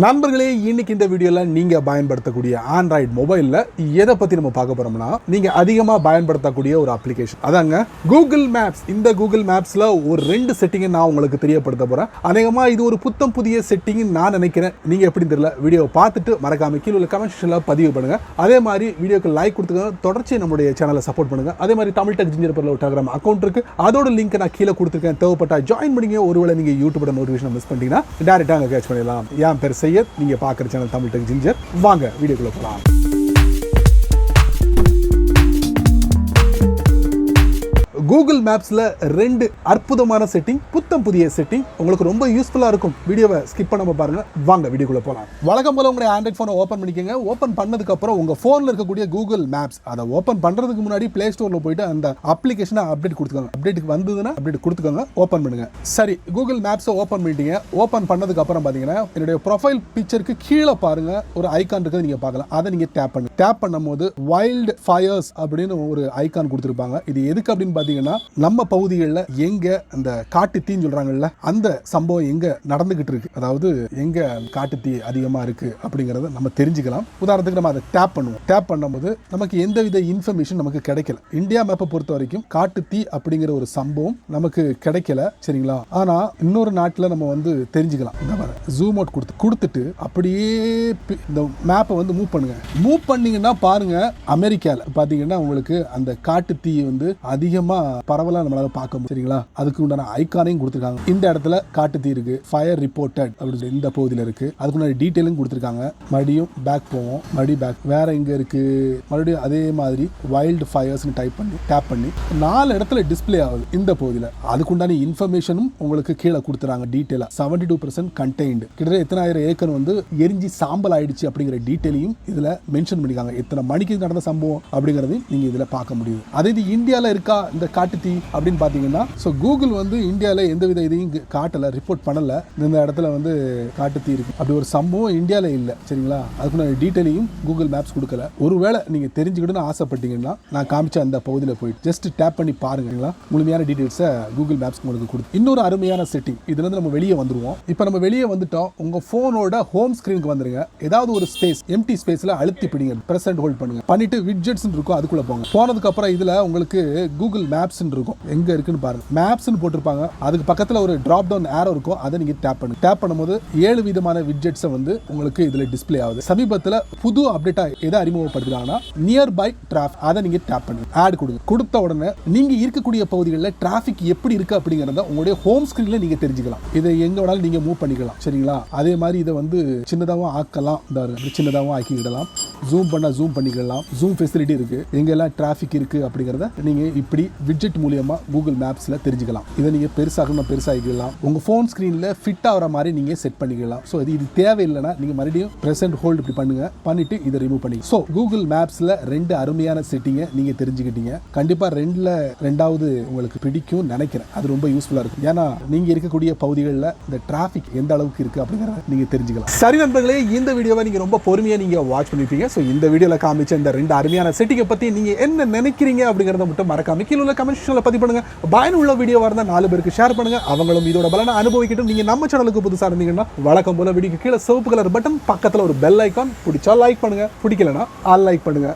நண்பர்களே, இன்னைக்கு இந்த வீடியோல நீங்க பயன்படுத்தக்கூடிய ஆண்ட்ராய்டு மொபைல்ல எதை பத்தி நம்ம பார்க்க போறோம்னா, நீங்க அதிகமா பயன்படுத்தக்கூடிய ஒரு அப்ளிகேஷன் அதாங்க கூகுள் மேப்ஸ். இந்த கூகுள் மேப்ஸ்ல ஒரு 2 செட்டிங்கை நான் உங்களுக்கு தெரியப்படுத்த போறேன். அநேகமா இது ஒரு புத்தம் புதிய செட்டிங் நான் நினைக்கிறேன். நீங்க எப்படி தெரியல, வீடியோ பார்த்துட்டு மறக்காம கீழே உள்ள கமெண்ட் செக்ஷன்ல பதிவு பண்ணுங்க. அதே மாதிரி வீடியோக்கு லைக் கொடுத்துங்க, தொடர்ச்சி நம்மளுடைய சேனலை சப்போர்ட் பண்ணுங்க. அதே மாதிரி தமிழ் டெக் ஜிஞ்சர் பேர்ல ஒரு டெலிகிராம் அக்கௌண்ட் இருக்கு, அதோட லிங்க் நான் கீழே கொடுத்துருக்கேன். தேவைப்பட்டா ஜாயின் பண்ணிங்க. ஒருவேளை நீங்க யூடியூபோட நோட்டிஃபிகேஷன் மிஸ் பண்ணிட்டீங்கன்னா டைரக்டா அங்க கேட்ச் பண்ணிடலாம். என் பேர் செய்யத், நீங்க பார்க்குற சேனல் தமிழ் டெக் ஜிஞ்சர். வாங்க வீடியோக்குள்ள போகலாம். கூகுள் மேப்ஸ்ல 2 அற்புதமான செட்டிங், புத்தம் புதிய செட்டிங், உங்களுக்கு ரொம்ப யூஸ்ஃபுல்லா இருக்கும். வீடியோவை ஸ்கிப் பண்ணாம பாருங்க. வாங்க வீடியோக்குள்ள போலாம். வழக்கம் போல உங்களுடைய ஆண்ட்ராய்ட் போனை ஓபன் பண்ணிக்கங்க. ஓபன் பண்ணதுக்கு அப்புறம் உங்க போன்ல இருக்கக்கூடிய கூகுள் மேப்ஸ் அதை ஓபன் பண்றதுக்கு முன்னாடி பிளே ஸ்டோர்ல போயிட்டு அந்த அப்ளிகேஷனை அப்டேட் கொடுத்துக்கோங்க. அப்டேட்டுக்கு வந்ததுன்னா அப்டேட் கொடுத்துக்கோங்க, ஓபன் பண்ணுங்க. சரி, கூகுள் மேப்ஸை ஓபன் பண்ணிட்டீங்க. ஓபன் பண்ணதுக்கு அப்புறம் பாத்தீங்கன்னா என்னுடைய ப்ரொஃபைல் பிக்சருக்கு கீழே பாருங்க ஒரு ஐகான் இருக்குது, நீங்க பார்க்கலாம். அதை நீங்க டேப் பண்ணுங்க. டேப் பண்ணும்போது வைல்ட் ஃபயர்ஸ் அப்படின்னு ஒரு ஐகான் கொடுத்துருப்பாங்க. இது எதுக்கு அப்படின்னு பாத்தீங்கன்னா, நம்ம பகுதிகளில் எங்க அந்த காட்டு தீன்னு சொல்றாங்கல்ல, அந்த சம்பவம் எங்க நடந்துகிட்டு இருக்கு, அதாவது எங்க காட்டு தீ அதிகமா இருக்கு அப்படிங்கறத நம்ம தெரிஞ்சுக்கலாம். உதாரணத்துக்கு நம்ம அதை டேப் பண்ணுவோம். டேப் பண்ணும்போது நமக்கு எந்தவித இன்ஃபர்மேஷன் நமக்கு கிடைக்கல. இந்தியா மேப்பை பொறுத்த வரைக்கும் காட்டு தீ அப்படிங்கிற ஒரு சம்பவம் நமக்கு கிடைக்கல, சரிங்களா? ஆனா இன்னொரு நாட்டில் நம்ம தெரிஞ்சுக்கலாம். இந்த மாதிரி ஜூம் அவுட் கொடுத்துட்டு அப்படியே இந்த மேப்பை மூவ் பண்ணுங்க. மூவ் பண்ணீங்கன்னா பாருங்க, அமெரிக்கால பாத்தீங்கன்னா உங்களுக்கு அந்த காட்டு தீ அதிகமா பரவலா நம்மளால பார்க்க முடியும், சரிங்களா? அதுக்கு உண்டான ஐகானையும் கொடுத்துருக்காங்க. இந்த இடத்துல காட்டு தீ இருக்கு, ஃபயர் ரிப்போர்ட்டட் அப்படி இந்த பகுதியில் இருக்கு. அதுக்கு உண்டான டீட்டெயிலும் கொடுத்துருக்காங்க. மறுபடியும் பேக் போவோம், மறுபடியும் பேக் வேற எங்க இருக்கு, மறுபடியும் அதே மாதிரி வைல்டு ஃபயர்ஸ் டைப் பண்ணி டேப் பண்ணி 4 இடத்துல டிஸ்பிளே ஆகுது இந்த பகுதியில். அதுக்குண்டான இன்ஃபர்மேஷனும் உங்களுக்கு கீழே கொடுத்துறாங்க டீட்டெயிலா. 72% கண்டெய்ன்டு, கிட்டத்தட்ட எத்தனை ஆயிரம் ஏக்கர் எரிஞ்சு சாம்பல் ஆயிடுச்சு அப்படிங்கிற டீட்டெயிலையும் இதுல மென்ஷன் பண்ணிருக்காங்க. எத்தனை மணிக்கு நடந்த சம்பவம் அப்படிங்கறதையும் நீங்க இதுல பார்க்க முடியுது. அதே இது இந்தியால இருக்கா இந்த காட்டு தீ அப்படின்னு பாத்தீங்கன்னா, கூகுள் இந்தியால எந்தவித இதையும் காட்டல, ரிப்போர்ட் பண்ணல. இந்த இடத்துல காட்டு தீ இருக்கு அப்படி ஒரு சம்பவம் இந்தியால இல்ல, சரிங்களா? அதுக்கு டீட்டெயிலையும் கூகுள் மேப்ஸ் கொடுக்கல. ஒருவேளை நீங்க தெரிஞ்சுக்கணும்னு ஆசைப்பட்டீங்கன்னா நான் காமிச்ச அந்த பகுதியில் போயிட்டு ஜஸ்ட் டேப் பண்ணி பாருங்க, முழுமையான டீடைல்ஸை கூகுள் மேப்ஸ் உங்களுக்கு கொடுத்து. இன்னொரு அருமையான செட்டிங், இதுல நம்ம வெளியே வந்துருவோம். இப்போ நம்ம வெளியே வந்துட்டோம். உங்க போனோட ஹோம் ஸ்கிரீனுக்கு வந்துருங்க. ஏதாவது ஒரு ஸ்பேஸ், எம்டி ஸ்பேஸ்ல அழுத்தி பிடிங்க, பிரஸ் அண்ட் ஹோல்ட் பண்ணுங்க. பண்ணிட்டு விட்ஜெட்ஸ் இருக்கும், அதுக்குள்ள போங்க. போனதுக்கு அப்புறம் இதுல உங்களுக்கு கூகுள் மேப்ஸ் இருக்கும். எங்க இருக்குன்னு பாருங்க, மேப்ஸ் போட்டிருப்பாங்க. அதுக்கு பக்கத்துல ஒரு டிராப் டவுன் ஏரோ இருக்கும், அதை நீங்க டேப் பண்ணுங்க. டேப் பண்ணும்போது 7 விதமான விட்ஜெட்ஸ் உங்களுக்கு இதுல டிஸ்ப்ளே ஆகுது. சமீபத்துல புது அப்டேட்டா எதை அறிமுகப்படுத்துறாங்கன்னா, நியர் பை டிராஃபிக், அதை நீங்க டேப் பண்ணுங்க. ஆட் கொடுங்க. கொடுத்த உடனே நீங்க இருக்கக்கூடிய பகுதிகளில் டிராஃபிக் எப்படி இருக்கு அப்படிங்கறத உங்களுடைய ஹோம் ஸ்கிரீன்ல நீங்க தெரிஞ்சுக்கலாம். இதை எங்க வேணாலும் நீங்க மூவ் பண்ணிக்கலாம், சரிங்களா? அதே மாதிரி இதை சின்னதாகவும் ஆக்கலாம், சின்னதாகவும் ஆக்கிக்கிடலாம். ஜூம் பண்ணா ஜூம் பண்ணிக்கலாம். ஜூம் ஃபெசிலிட்டி இருக்கு. எங்கெல்லாம் டிராஃபிக் இருக்கு அப்படிங்கறத நீங்க இப்படி விட்ஜெட் மூலமா கூகுள் மேப்ஸ்ல தெரிஞ்சுக்கலாம். இதை நீங்க பெருசாகிக்கலாம். உங்க போன் ஸ்கிரீன்ல ஃபிட் ஆகிற மாதிரி நீங்க செட் பண்ணிக்கலாம். ஸோ இது தேவையில்லைன்னா நீங்க மறுபடியும் பிரஸ் அண்ட் ஹோல்ட் இப்படி பண்ணுங்க, பண்ணிட்டு இதை ரிமூவ் பண்ணி. ஸோ கூகுள் மேப்ஸ்ல 2 அருமையான செட்டிங்கை நீங்க தெரிஞ்சுக்கிட்டீங்க. கண்டிப்பா 2ல 2வது உங்களுக்கு பிடிக்கும் நினைக்கிறேன். அது ரொம்ப யூஸ்ஃபுல்லா இருக்கும். ஏன்னா நீங்க இருக்கக்கூடிய பகுதிகளில் இந்த டிராஃபிக் எந்த அளவுக்கு இருக்கு அப்படிங்கறத நீங்க தெரிஞ்சுக்கலாம். சரி நண்பர்களே, இந்த வீடியோவை நீங்க ரொம்ப பொறுமையா நீங்க வாட்ச் பண்ணிருப்பீங்க. ஸோ இந்த வீடியோல காமிச்ச இந்த 2 அருமையான செட்டிங்கை பத்தி நீங்க என்ன நினைக்கிறீங்க அப்படிங்கறத மட்டும் மறக்காம கீழே உள்ள கமெண்ட் செக்ஷன்ல பதிவு பண்ணுங்க. பயனுள்ள வீடியோவா இருந்தா 4 பேருக்கு ஷேர் பண்ணுங்க, அவங்களும் இதோட பலனை அனுபவிக்கட்டும். நீங்க நம்ம சேனலுக்கு புதுசா இருந்தீங்கன்னா வழக்கம் போல வீடியோக்கு கீழே சிவப்பு கலர் பட்டன், பக்கத்துல ஒரு பெல் ஐகான், பிடிச்சா லைக் பண்ணுங்க, பிடிக்கலனா அன்லைக் பண்ணுங்க.